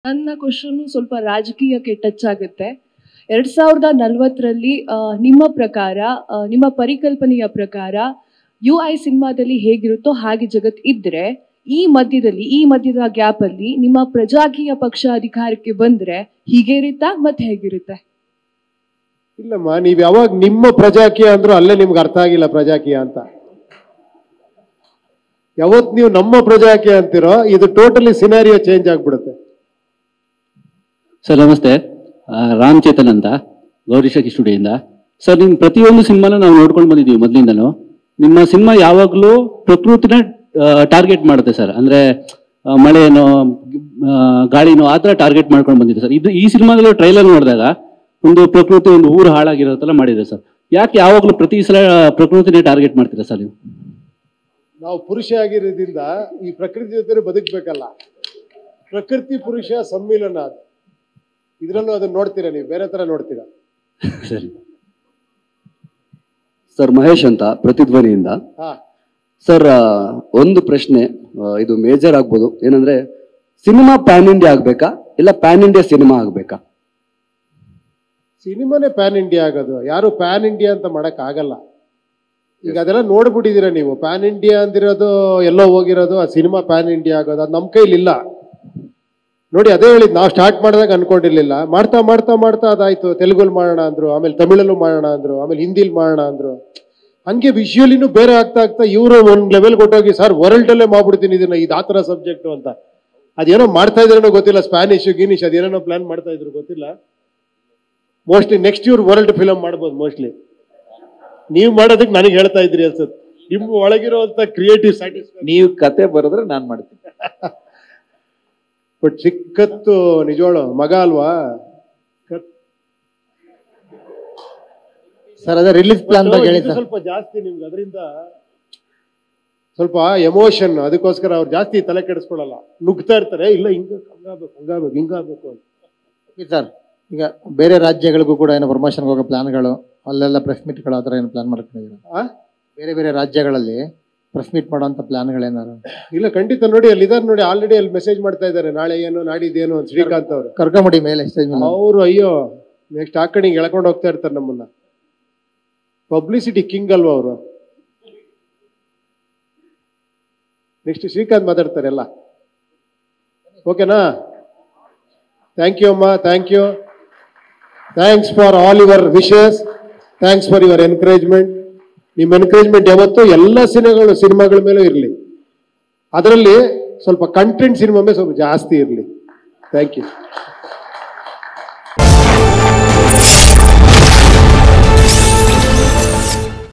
ನನ್ನ ಕ್ವಶನ್ ಸ್ವಲ್ಪ ರಾಜಕೀಯಕ್ಕೆ ಟಚ್ ಆಗುತ್ತೆ. 2040ರಲ್ಲಿ ನಿಮ್ಮ ಪ್ರಕಾರ, ನಿಮ್ಮ ಪರಿಕಲ್ಪನೆಯ ಪ್ರಕಾರ UI ಸಿನಿಮಾದಲ್ಲಿ ಹೇಗಿರುತ್ತೋ ಹಾಗೆ ಜಗತ್ ಇದ್ರೆ ಈ ಮಧ್ಯದ ಗ್ಯಾಪ್ ಅಲ್ಲಿ ನಿಮ್ಮ ಪ್ರಜಾಕೀಯ ಪಕ್ಷ ಅಧಿಕಾರಕ್ಕೆ ಬಂದ್ರೆ ಹೀಗೆ ಇರುತ್ತಾ ಮತ್ತೆ ಹೇಗಿರುತ್ತೆ? ಇಲ್ಲಮ್ಮ, ನೀವ್ ಯಾವಾಗ ನಿಮ್ಮ ಪ್ರಜಾಕೀಯ ಅಂದ್ರೂ ಅಲ್ಲೇ ನಿಮ್ಗೆ ಅರ್ಥ ಆಗಿಲ್ಲ ಪ್ರಜಾಕೀಯ ಅಂತ. ಯಾವತ್ ನೀವು ನಮ್ಮ ಪ್ರಜಾಕೀಯ ಅಂತಿರೋ ಇದು ಟೋಟಲಿ ಸಿನಾರಿಯೋ ಚೇಂಜ್ ಆಗ್ಬಿಡುತ್ತೆ. ಸರ್ ನಮಸ್ತೆ, ರಾಮ್ ಚೇತನ್ ಅಂತ, ಗೌರಿಶಕಿ ಸ್ಟುಡಿಯೋದಿಂದ. ಸರ್ ನಿಮ್ಮ ಪ್ರತಿಯೊಂದು ಸಿನಿಮಾನ ನಾವು ನೋಡ್ಕೊಂಡು ಬಂದಿದ್ದೀವಿ ಮೊದಲಿಂದನೂ. ನಿಮ್ಮ ಸಿನಿಮಾ ಯಾವಾಗಲೂ ಪ್ರಕೃತಿನ ಟಾರ್ಗೆಟ್ ಮಾಡುತ್ತೆ ಸರ್. ಅಂದ್ರೆ ಮಳೆನೋ ಗಾಳಿನೋ ಆ ಥರ ಟಾರ್ಗೆಟ್ ಮಾಡ್ಕೊಂಡು ಬಂದಿದೆ ಸರ್. ಈ ಸಿನಿಮಾದಲ್ಲೂ ಟ್ರೈಲರ್ ನೋಡಿದಾಗ ಒಂದು ಪ್ರಕೃತಿ, ಒಂದು ಊರು ಹಾಳಾಗಿರೋ ಥರ ಮಾಡಿದೆ ಸರ್. ಯಾಕೆ ಯಾವಾಗಲೂ ಪ್ರತಿ ಸಲ ಪ್ರಕೃತಿನೇ ಟಾರ್ಗೆಟ್ ಮಾಡ್ತೀರಾ ಸರ್ ನೀವು? ನಾವು ಪುರುಷ ಆಗಿರೋದ್ರಿಂದ ಈ ಪ್ರಕೃತಿ ಜೊತೆ ಬದುಕಬೇಕಲ್ಲ. ಪ್ರಕೃತಿ ಪುರುಷ ಸಮ್ಮಿಲನ ಅದು. ಇದ್ರಲ್ಲೂ ಅದನ್ನ ನೋಡ್ತೀರಾ ನೀವು, ಬೇರೆ ತರ ನೋಡ್ತೀರಾ? ಸರಿ ಸರ್, ಮಹೇಶ್ ಅಂತ, ಪ್ರತಿಧ್ವನಿಯಿಂದ. ಸರ್, ಒಂದು ಪ್ರಶ್ನೆ, ಇದು ಮೇಜರ್ ಆಗ್ಬೋದು. ಏನಂದ್ರೆ, ಸಿನಿಮಾ ಪ್ಯಾನ್ ಇಂಡಿಯಾ ಆಗ್ಬೇಕಾ ಇಲ್ಲ ಪ್ಯಾನ್ ಇಂಡಿಯಾ ಸಿನಿಮಾ ಆಗ್ಬೇಕಾ? ಸಿನಿಮಾನೇ ಪ್ಯಾನ್ ಇಂಡಿಯಾ ಆಗೋದು. ಯಾರು ಪ್ಯಾನ್ ಇಂಡಿಯಾ ಅಂತ ಮಾಡಕ್ ಆಗಲ್ಲ. ಈಗ ಅದೆಲ್ಲ ನೋಡ್ಬಿಟ್ಟಿದ್ದೀರಾ ನೀವು. ಪ್ಯಾನ್ ಇಂಡಿಯಾ ಅಂದಿರೋದು ಎಲ್ಲೋ ಹೋಗಿರೋದು, ಆ ಸಿನಿಮಾ ಪ್ಯಾನ್ ಇಂಡಿಯಾ ಆಗೋದು ಅದು ನಮ್ಮ ಕೈಲಿಲ್ಲ ನೋಡಿ. ಅದೇ ಹೇಳಿದ್, ನಾವು ಸ್ಟಾರ್ಟ್ ಮಾಡಿದಾಗ ಅನ್ಕೊಂಡಿರ್ಲಿಲ್ಲ. ಮಾಡ್ತಾ ಮಾಡ್ತಾ ಮಾಡ್ತಾ ಅದಾಯ್ತು. ತೆಲುಗಲ್ಲಿ ಮಾಡೋಣ ಅಂದ್ರು, ಆಮೇಲೆ ತಮಿಳಲ್ಲೂ ಮಾಡೋಣ ಅಂದ್ರು, ಆಮೇಲೆ ಹಿಂದಿಲಿ ಮಾಡೋಣ ಅಂದ್ರು. ಹಂಗೆ ವಿಷುವಲಿನೂ ಬೇರೆ ಆಗ್ತಾ ಆಗ್ತಾ ಇವರು ಒಂದ್ ಲೆವೆಲ್ ಕೊಟ್ಟೋಗಿ, ಸರ್ ವರ್ಲ್ಡ್ ಅಲ್ಲೇ ಮಾಡ್ಬಿಡ್ತೀನಿ ಇದನ್ನ, ಇದು ಆ ಥರ ಸಬ್ಜೆಕ್ಟ್ ಅಂತ. ಅದೇನೋ ಮಾಡ್ತಾ ಇದ್ರೇನೋ ಗೊತ್ತಿಲ್ಲ, ಸ್ಪ್ಯಾನಿಷ್ ಗಿನಿಷ್ ಅದೇನೋ ಪ್ಲಾನ್ ಮಾಡ್ತಾ ಇದ್ರು ಗೊತ್ತಿಲ್ಲ. ಮೋಸ್ಟ್ಲಿ ನೆಕ್ಸ್ಟ್ ಇವ್ರು ವರ್ಲ್ಡ್ ಫಿಲಮ್ ಮಾಡ್ಬೋದು ಮೋಸ್ಟ್ಲಿ. ನೀವು ಮಾಡೋದಕ್ಕೆ ನನಗೆ ಹೇಳ್ತಾ ಇದ್ರಿ ಅನ್ಸುತ್ತೆ. ನಿಮ್ಮ ಒಳಗಿರುವಂತ ಕ್ರಿಯೇಟಿವ್ ಸ್ಯಾಟಿಸ್ಫ್ಯಾಕ್ಷನ್. ನೀವು ಕತೆ ಬರೆದ್ರೆ ನಾನ್ ಮಾಡ್ತೀನಿ. ಬಟ್ ಚಿಕ್ಕತ್ತು ನಿಜವಾಳು ಮಗ ಅಲ್ವಾ ಸರ್? ಅದೇ ರಿಲೀಸ್ ಪ್ಲಾನ್ ಬಗ್ಗೆ ಹೇಳಿ ಸರ್. ಸ್ವಲ್ಪ ಜಾಸ್ತಿ ನಿಮ್ಗೆ ಅದರಿಂದ ಸ್ವಲ್ಪ ಎಮೋಷನ್, ಅದಕ್ಕೋಸ್ಕರ ಅವ್ರು ಜಾಸ್ತಿ ತಲೆ ಕೆಡಿಸ್ಕೊಳ್ಳಲ್ಲ. ನುಗ್ತಾ ಇರ್ತಾರೆ, ಇಲ್ಲ ಹಿಂಗಾಗ್ಬೇಕು ಅಂತ. ಸರ್, ಈಗ ಬೇರೆ ರಾಜ್ಯಗಳಿಗೂ ಕೂಡ ಏನೋ ಪ್ರಮೋಷನ್ ಹೋಗೋ ಪ್ಲಾನ್ಗಳು, ಅಲ್ಲೆಲ್ಲ ಪ್ರೆಸ್ ಮೀಟ್ಗಳು ಆ ಥರ ಏನು ಪ್ಲಾನ್ ಮಾಡ್ಕೊಂಡಿದ್ದೀರಾ? ಬೇರೆ ಬೇರೆ ರಾಜ್ಯಗಳಲ್ಲಿ ಪ್ರೆಸ್ ಮೀಟ್ ಮಾಡೋಂಥ ಪ್ಲಾನ್ಗಳೇನಾರು? ಇಲ್ಲ, ಖಂಡಿತ. ನೋಡಿ ಅಲ್ಲಿ ಇದಾರೆ ನೋಡಿ, ಆಲ್ರೆಡಿ ಅಲ್ಲಿ ಮೆಸೇಜ್ ಮಾಡ್ತಾ ಇದ್ದಾರೆ, ನಾಳೆ ಏನು ನಾಡಿದ್ದೇನು ಅಂತ. ಶ್ರೀಕಾಂತ್ ಅವರು ಕರ್ಕೊಂಬಿಡಿ ಮೇಲೆ ಸ್ಟೇಜ್ ಮೇಲೆ. ಅವರು ಅಯ್ಯೋ ನೆಕ್ಸ್ಟ್ ಆ ಕಡೆ ಎಳ್ಕೊಂಡು ಹೋಗ್ತಾ ಇರ್ತಾರೆ ನಮ್ಮನ್ನ. ಪಬ್ಲಿಸಿಟಿ ಕಿಂಗ್ ಅಲ್ವಾ ಅವರು. ನೆಕ್ಸ್ಟ್ ಶ್ರೀಕಾಂತ್ ಮಾತಾಡ್ತಾರೆ ಎಲ್ಲ. ಓಕೆನಾ? ಥ್ಯಾಂಕ್ ಯು ಅಮ್ಮ, thank you. Thanks for all your wishes, thanks for your encouragement. ನಿಮ್ಮ ಎನ್ಕರೇಜ್ಮೆಂಟ್ ಯಾವತ್ತೂ ಎಲ್ಲ ಸಿನಿಮಾಗಳ ಮೇಲೂ ಇರಲಿ. ಅದರಲ್ಲಿ ಸ್ವಲ್ಪ ಕಂಟೆಂಟ್ ಸಿನಿಮಾ ಮೇಲೆ ಸ್ವಲ್ಪ ಜಾಸ್ತಿ ಇರಲಿ. Thank you.